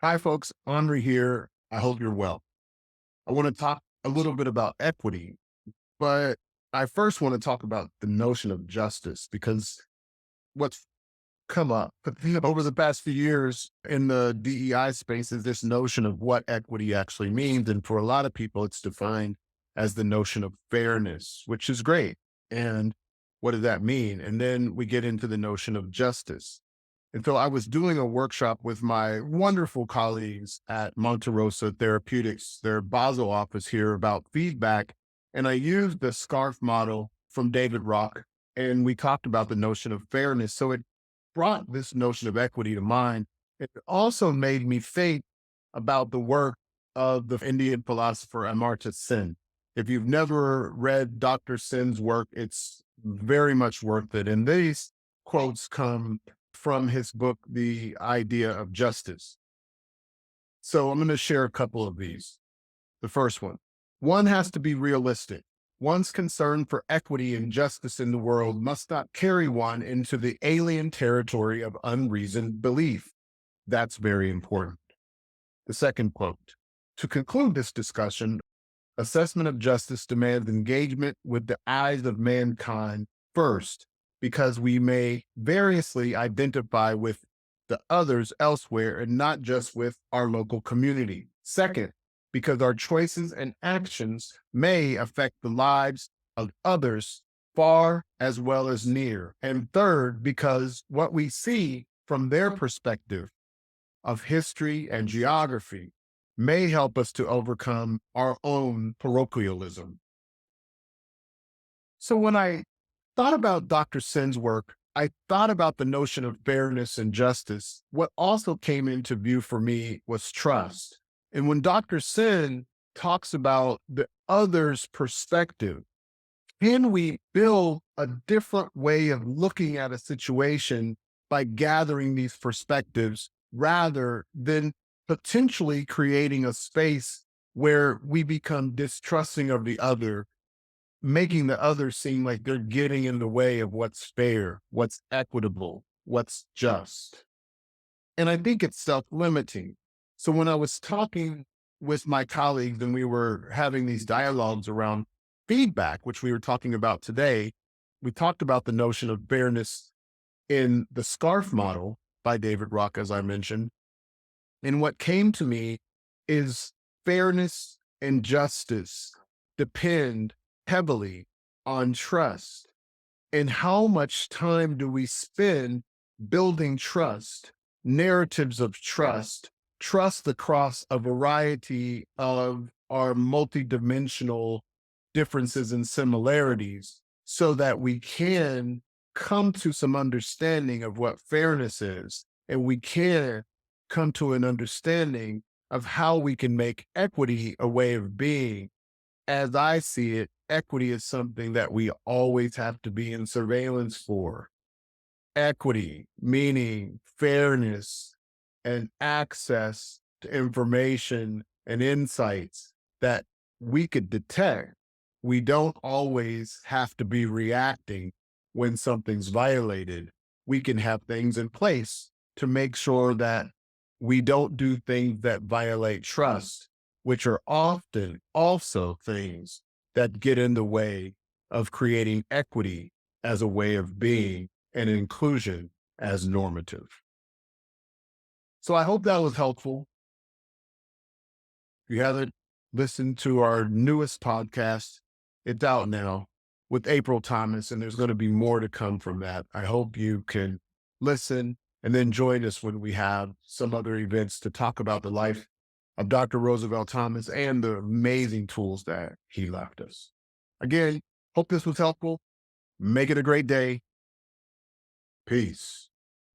Hi, folks. Amri here. I hope you're well. I want to talk a little bit about equity, but I first want to talk about the notion of justice because what's come up over the past few years in the DEI space is this notion of what equity actually means. And for a lot of people, it's defined as the notion of fairness, which is great. And what does that mean? And then we get into the notion of justice. And so I was doing a workshop with my wonderful colleagues at Monte Rosa Therapeutics, their Basel office here, about feedback. And I used the SCARF model from David Rock, and we talked about the notion of fairness. So it brought this notion of equity to mind. It also made me think about the work of the Indian philosopher Amartya Sen. If you've never read Dr. Sen's work, it's very much worth it. And these quotes come from his book, The Idea of Justice. So I'm going to share a couple of these. The first one has to be realistic. One's concern for equity and justice in the world must not carry one into the alien territory of unreasoned belief. That's very important. The second quote, to conclude this discussion, assessment of justice demands engagement with the eyes of mankind first, because we may variously identify with the others elsewhere and not just with our local community. Second, because our choices and actions may affect the lives of others far as well as near. And third, because what we see from their perspective of history and geography may help us to overcome our own parochialism. So when I thought about Dr. Sen's work, I thought about the notion of fairness and justice. What also came into view for me was trust. And when Dr. Sen talks about the other's perspective, can we build a different way of looking at a situation by gathering these perspectives rather than potentially creating a space where we become distrusting of the other, making the other seem like they're getting in the way of what's fair, what's equitable, what's just. And I think it's self-limiting. So when I was talking with my colleagues and we were having these dialogues around feedback, which we were talking about today, we talked about the notion of fairness in the SCARF model by David Rock, as I mentioned. And what came to me is fairness and justice depend heavily on trust. And how much time do we spend building trust, narratives of trust across a variety of our multidimensional differences and similarities so that we can come to some understanding of what fairness is, and we can come to an understanding of how we can make equity a way of being. As I see it, equity is something that we always have to be in surveillance for. Equity, meaning fairness and access to information and insights that we could detect. We don't always have to be reacting when something's violated. We can have things in place to make sure that we don't do things that violate trust, which are often also things that get in the way of creating equity as a way of being and inclusion as normative. So I hope that was helpful. If you haven't listened to our newest podcast, it's out now with April Thomas, and there's going to be more to come from that. I hope you can listen and then join us when we have some other events to talk about the life of Dr. Roosevelt Thomas and the amazing tools that he left us. Again, hope this was helpful. Make it a great day. Peace.